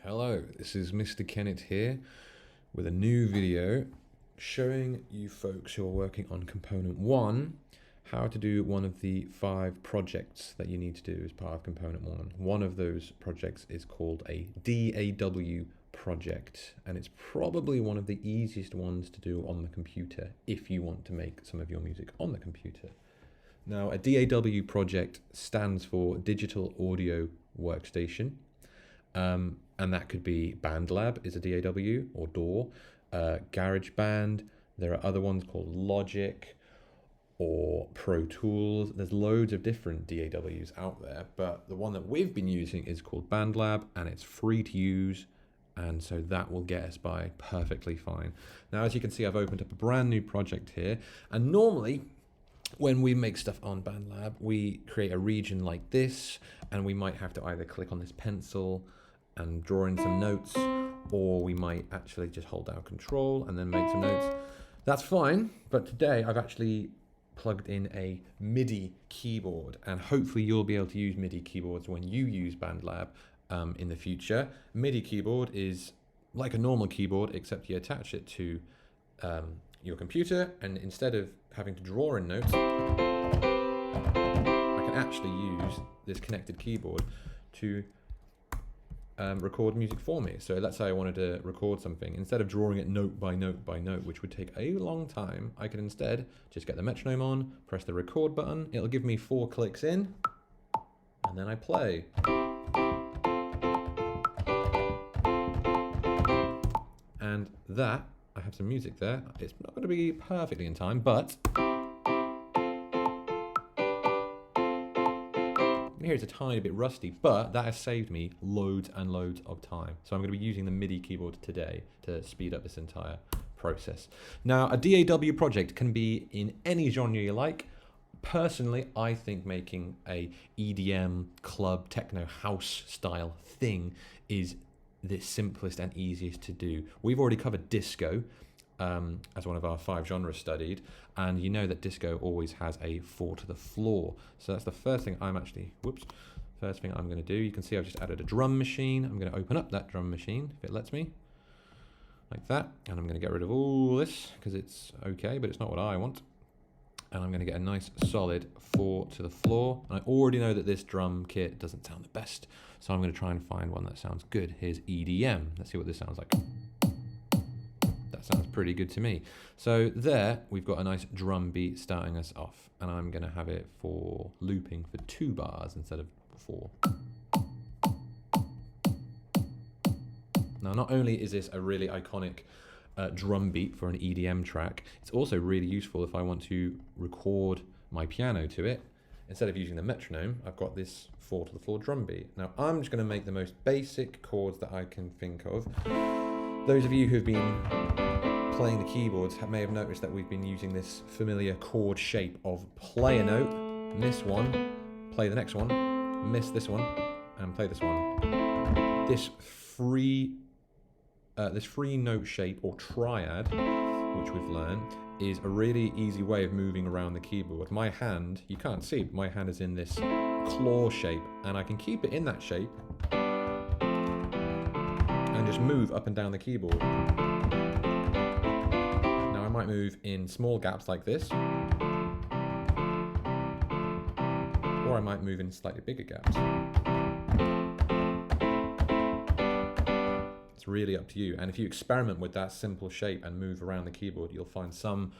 Hello, this is Mr. Kennett here with a new video showing you folks who are working on Component 1 how to do one of the 5 projects that you need to do as part of Component 1. One of those projects is called a DAW project, and it's probably one of the easiest ones to do on the computer if you want to make some of your music on the computer. Now, a DAW project stands for Digital Audio Workstation. And that could be BandLab is a DAW or DAW, GarageBand. There are other ones called Logic or Pro Tools. There's loads of different DAWs out there, but the one that we've been using is called BandLab, and it's free to use, and so that will get us by perfectly fine. Now, as you can see, I've opened up a brand new project here, and normally when we make stuff on BandLab, we create a region like this, and we might have to either click on this pencil and draw in some notes, or we might actually just hold down Control and then make some notes. That's fine, but today I've actually plugged in a MIDI keyboard, and hopefully you'll be able to use MIDI keyboards when you use BandLab in the future. MIDI keyboard is like a normal keyboard, except you attach it to your computer, and instead of having to draw in notes, I can actually use this connected keyboard to record music for me. So let's say I wanted to record something. Instead of drawing it note by note by note, which would take a long time, I can instead just get the metronome on, press the record button. It'll give me 4 clicks in, and then I play. And that, I have some music there. It's not going to be perfectly in time, but here it's a tiny bit rusty, but that has saved me loads and loads of time. So I'm going to be using the MIDI keyboard today to speed up this entire process. Now, a DAW project can be in any genre you like. Personally, I think making a EDM, club, techno, house style thing is the simplest and easiest to do. We've already covered disco as one of our 5 genres studied, and you know that disco always has a 4 to the floor. So that's the first thing I'm actually, first thing I'm going to do. You can see I've just added a drum machine. I'm going to open up that drum machine if it lets me, like that, and I'm going to get rid of all this because it's okay, but it's not what I want. And I'm going to get a nice solid 4 to the floor. And I already know that this drum kit doesn't sound the best, so I'm going to try and find one that sounds good. Here's EDM. Let's see what this sounds like. That sounds pretty good to me. So there, we've got a nice drum beat starting us off, and I'm going to have it for looping for 2 bars instead of 4. Now, not only is this a really iconic drum beat for an EDM track, it's also really useful if I want to record my piano to it. Instead of using the metronome, I've got this 4 to the floor drum beat. Now, I'm just going to make the most basic chords that I can think of. Those of you who've been playing the keyboards may have noticed that we've been using this familiar chord shape of play a note, miss one, play the next one, miss this one, and play this one. This free note shape or triad, which we've learned, is a really easy way of moving around the keyboard. My hand, you can't see, but my hand is in this claw shape, and I can keep it in that shape and just move up and down the keyboard. Now I might move in small gaps like this, or I might move in slightly bigger gaps. It's really up to you. And if you experiment with that simple shape and move around the keyboard, you'll find some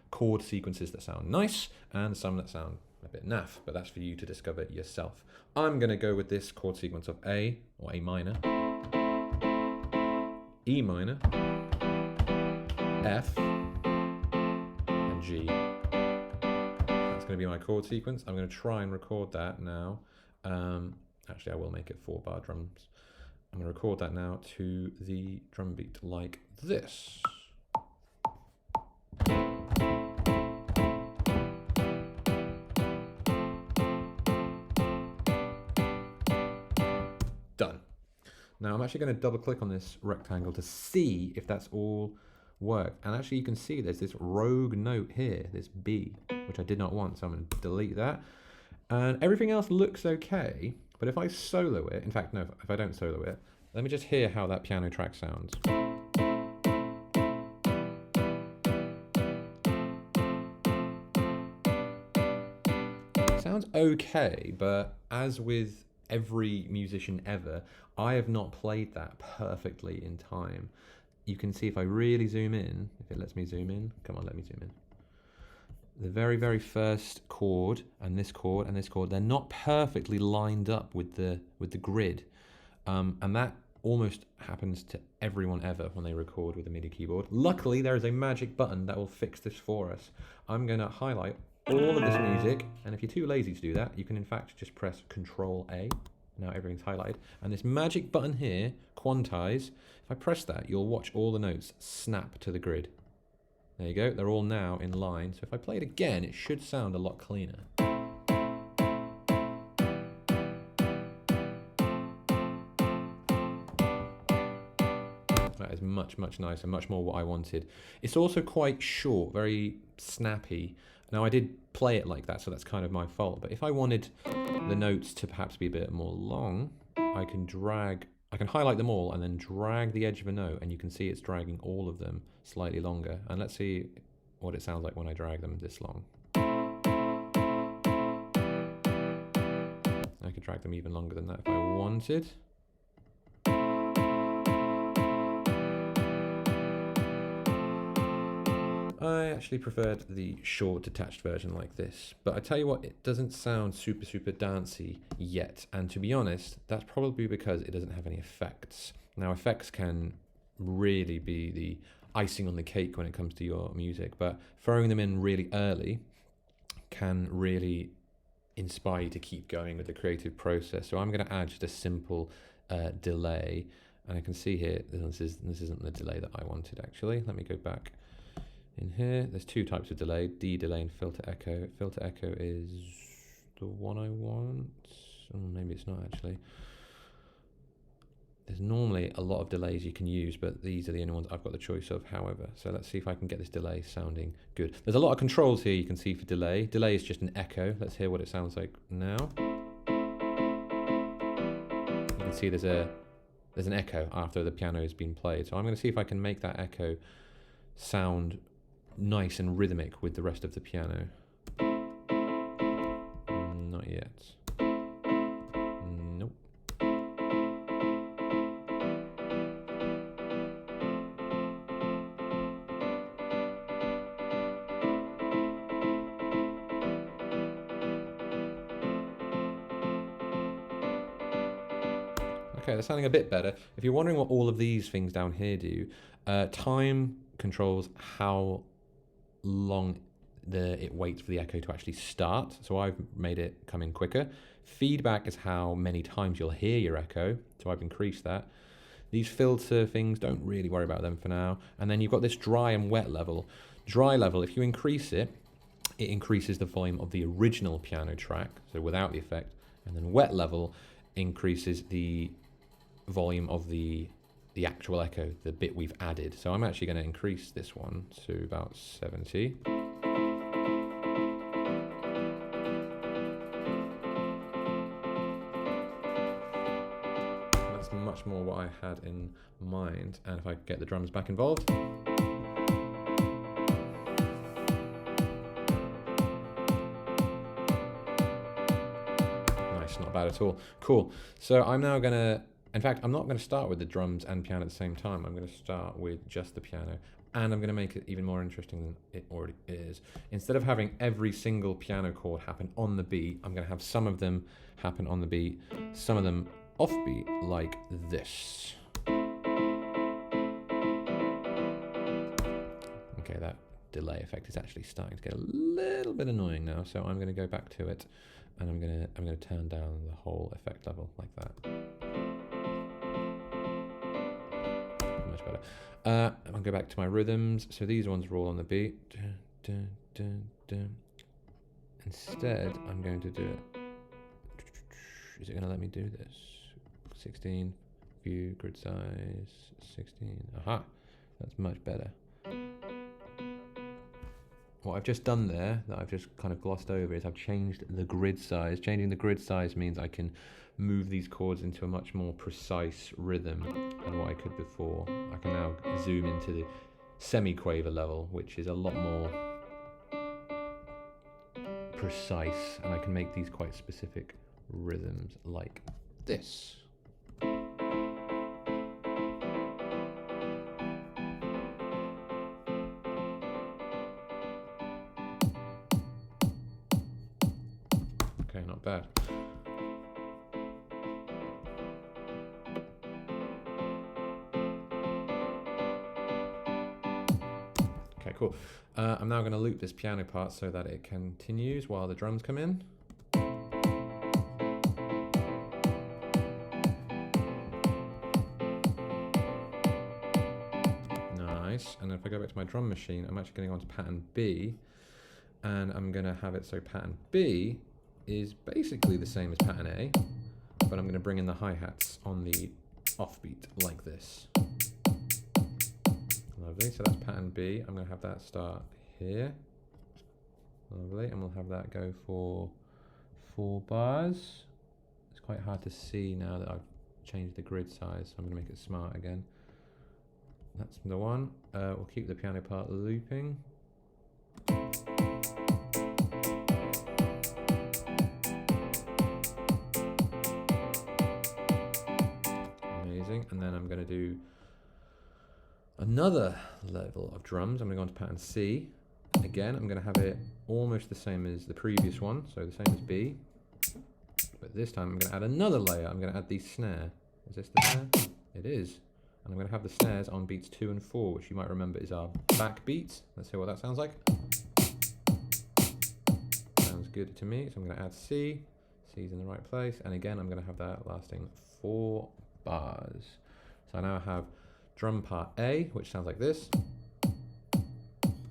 chord sequences that sound nice and some that sound a bit naff, but that's for you to discover yourself. I'm going to go with this chord sequence of A, or A minor, E minor, F, and G. That's going to be my chord sequence. I'm going to try and record that now. Actually, I will make it 4-bar drums. I'm going to record that now to the drum beat like this. Done. Now I'm actually going to double click on this rectangle to see if that's all worked. And actually you can see there's this rogue note here, this B, which I did not want. So I'm going to delete that. And everything else looks okay. But if I solo it, in fact, no, if I don't solo it, Let me just hear how that piano track sounds. Sounds okay, but as with every musician ever, I have not played that perfectly in time. You can see if I really zoom in, if it lets me zoom in, come on, let me zoom in. The very, very first chord and this chord and this chord, they're not perfectly lined up with the grid. And that almost happens to everyone ever when they record with a MIDI keyboard. Luckily, there is a magic button that will fix this for us. I'm going to highlight all of this music, and if you're too lazy to do that, you can in fact just press Control A. Now everything's highlighted, and this magic button here, Quantize, if I press that, you'll watch all the notes snap to the grid. There you go, they're all now in line, so if I play it again, it should sound a lot cleaner. That is much, much nicer, much more what I wanted. It's also quite short, very snappy. Now I did play it like that, so that's kind of my fault, but if I wanted the notes to perhaps be a bit more long, I can highlight them all and then drag the edge of a note, and you can see it's dragging all of them slightly longer. And let's see what it sounds like when I drag them this long. I could drag them even longer than that if I wanted. I actually preferred the short detached version like this, but I tell you what, it doesn't sound super dancey yet, and to be honest, that's probably because it doesn't have any effects. Now effects can really be the icing on the cake when it comes to your music, but throwing them in really early can really inspire you to keep going with the creative process. So I'm going to add just a simple delay, and I can see here this isn't the delay that I wanted actually. Let me go back. In here, there's two types of delay, D delay and filter echo. Filter echo is the one I want. Oh, maybe it's not actually. There's normally a lot of delays you can use, but these are the only ones I've got the choice of, however. So let's see if I can get this delay sounding good. There's a lot of controls here you can see for delay. Delay is just an echo. Let's hear what it sounds like now. You can see there's an echo after the piano has been played. So I'm going to see if I can make that echo sound nice and rhythmic with the rest of the piano. Not yet. Nope. Okay, they're sounding a bit better. If you're wondering what all of these things down here do, time controls how long it waits for the echo to actually start. So I've made it come in quicker. Feedback is how many times you'll hear your echo. So I've increased that. These filter things, don't really worry about them for now. And then you've got this dry and wet level. Dry level, if you increase it, it increases the volume of the original piano track, so without the effect. And then wet level increases the volume of the actual echo, the bit we've added. So I'm actually going to increase this one to about 70. That's much more what I had in mind. And if I get the drums back involved. Nice, not bad at all. Cool. So I'm now going to, in fact, I'm not going to start with the drums and piano at the same time. I'm going to start with just the piano, and I'm going to make it even more interesting than it already is. Instead of having every single piano chord happen on the beat, I'm going to have some of them happen on the beat, some of them off beat, like this. Okay, that delay effect is actually starting to get a little bit annoying now, so I'm going to go back to it, and I'm going to turn down the whole effect level like that. Much better. I'm going to go back to my rhythms. So these ones are all on the beat. Dun, dun, dun. Instead, I'm going to do it. Is it going to let me do this? 16, view, grid size, 16. Aha, that's much better. what I've just done there, that I've just kind of glossed over, is I've changed the grid size. Changing the grid size means I can move these chords into a much more precise rhythm than what I could before. I can now zoom into the semi-quaver level, which is a lot more precise, and I can make these quite specific rhythms like this. Okay, not bad. Okay, cool. I'm now going to loop this piano part so that it continues while the drums come in. Nice. And if I go back to my drum machine, I'm actually going to go on to pattern B, and I'm going to have it so pattern B is basically the same as pattern A, but I'm going to bring in the hi-hats on the offbeat like this. Lovely, so that's pattern B. I'm going to have that start here. Lovely, and we'll have that go for 4 bars. It's quite hard to see now that I've changed the grid size, so I'm going to make it smart again. That's the one. We'll keep the piano part looping. Amazing, and then I'm going to do another level of drums. I'm going to go on to pattern C. Again, I'm going to have it almost the same as the previous one, so the same as B. But this time I'm going to add another layer. I'm going to add the snare. Is this the snare? It is. And I'm going to have the snares on beats 2 and 4, which you might remember is our back beats. Let's hear what that sounds like. Sounds good to me. So I'm going to add C. C's in the right place. And again, I'm going to have that lasting 4 bars. So I now have drum part A, which sounds like this.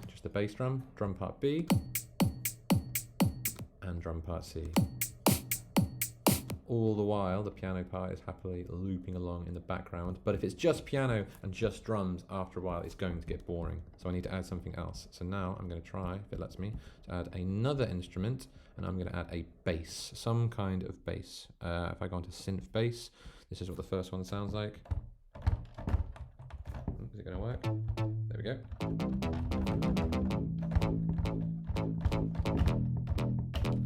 Just the bass drum. Drum part B. And drum part C. All the while, the piano part is happily looping along in the background. But if it's just piano and just drums, after a while, it's going to get boring. So I need to add something else. So now I'm going to try, if it lets me, to add another instrument. And I'm going to add a bass, some kind of bass. If I go onto synth bass, this is what the first one sounds like. Is it going to work? There we go.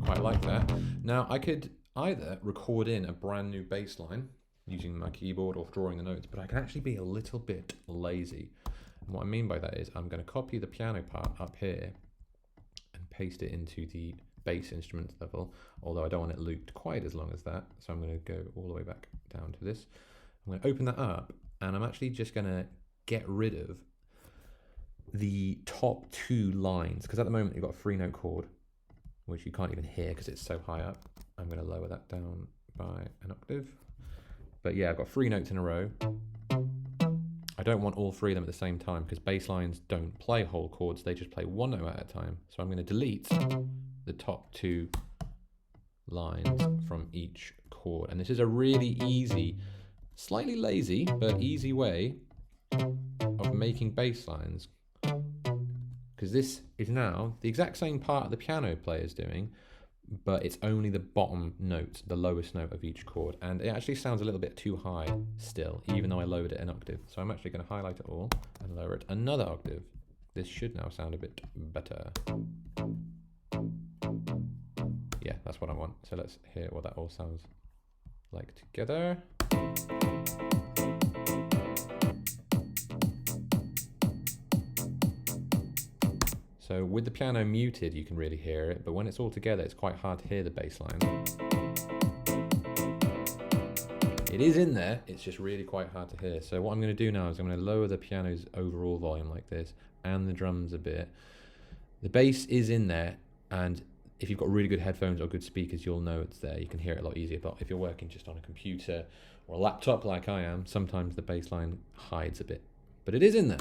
Quite like that. Now I could either record in a brand new bass line using my keyboard or drawing the notes, but I can actually be a little bit lazy. And what I mean by that is I'm going to copy the piano part up here and paste it into the bass instrument level, although I don't want it looped quite as long as that. So I'm going to go all the way back down to this. I'm going to open that up, and I'm actually just going to get rid of the top 2 lines, because at the moment you've got a 3-note chord, which you can't even hear because it's so high up. I'm going to lower that down by an octave. But yeah, I've got 3 notes in a row. I don't want all 3 of them at the same time, because bass lines don't play whole chords, they just play 1 note at a time. So I'm going to delete the top 2 lines from each chord. And this is a really easy, slightly lazy, but easy way of making bass lines. Because this is now the exact same part the piano player is doing, but it's only the bottom note, the lowest note of each chord. And it actually sounds a little bit too high still, even though I lowered it an octave. So I'm actually going to highlight it all and lower it another octave. This should now sound a bit better. Yeah, that's what I want. So let's hear what that all sounds like together. So with the piano muted, you can really hear it, but when it's all together, it's quite hard to hear the bass line. It is in there, it's just really quite hard to hear. So what I'm going to do now is I'm going to lower the piano's overall volume like this, and the drums a bit. The bass is in there, and if you've got really good headphones or good speakers, you'll know it's there. You can hear it a lot easier, but if you're working just on a computer or a laptop like I am, sometimes the bass line hides a bit, but it is in there.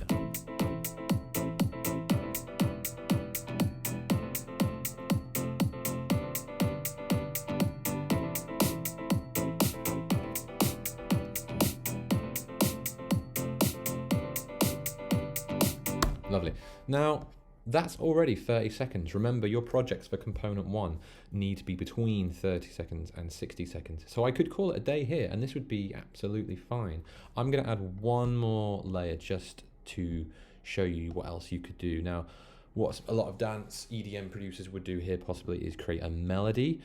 Lovely. Now, That's already 30 seconds. Remember, your projects for component 1 need to be between 30 seconds and 60 seconds. So I could call it a day here, and this would be absolutely fine. I'm going to add one more layer just to show you what else you could do. Now, what a lot of dance EDM producers would do here possibly is create a melody,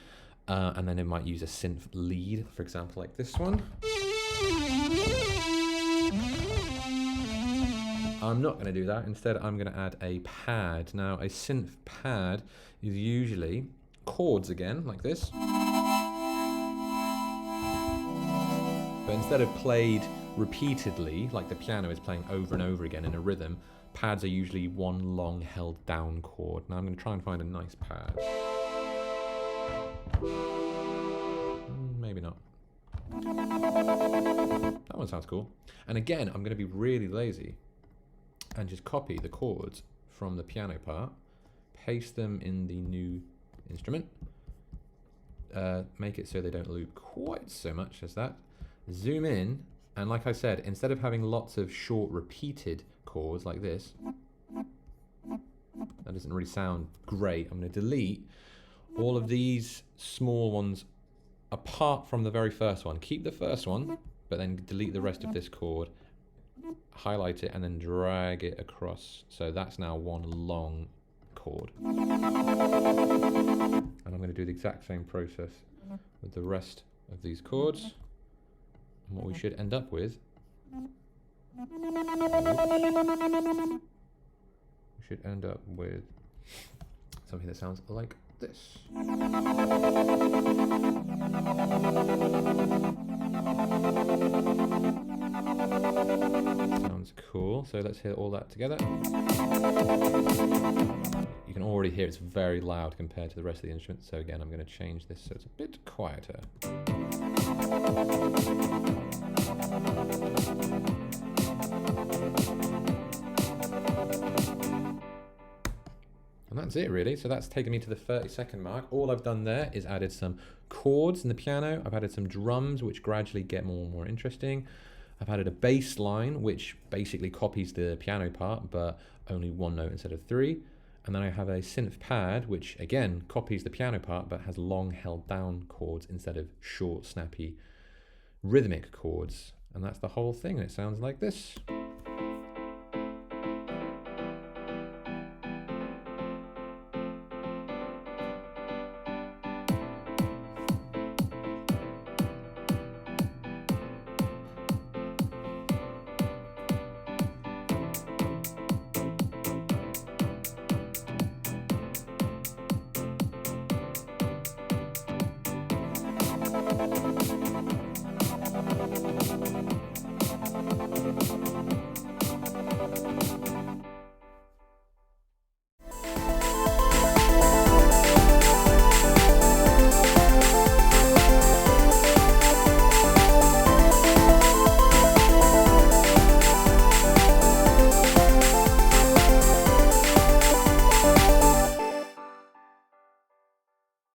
and then they might use a synth lead, for example, like this one. I'm not going to do that. Instead, I'm going to add a pad. Now, a synth pad is usually chords again, like this. But instead of played repeatedly, like the piano is playing over and over again in a rhythm, pads are usually one long held down chord. Now, I'm going to try and find a nice pad. Maybe not. That one sounds cool. And again, I'm going to be really lazy and just copy the chords from the piano part, paste them in the new instrument, make it so they don't loop quite so much as that, zoom in, and like I said, instead of having lots of short repeated chords like this, that doesn't really sound great. I'm going to delete all of these small ones apart from the very first one. Keep the first one, but then delete the rest of this chord, highlight it, and then drag it across. So that's now one long chord. And I'm going to do the exact same process with the rest of these chords. And what we should end up with, we should end up with something that sounds like this. Sounds cool. So let's hear all that together. You can already hear it's very loud compared to the rest of the instrument. So again, I'm going to change this so it's a bit quieter. And that's it really. So that's taken me to the 30-second mark. All I've done there is added some chords in the piano. I've added some drums, which gradually get more and more interesting. I've added a bass line, which basically copies the piano part, but only one note instead of three. And then I have a synth pad, which again copies the piano part, but has long held down chords instead of short, snappy, rhythmic chords. And that's the whole thing. And it sounds like this.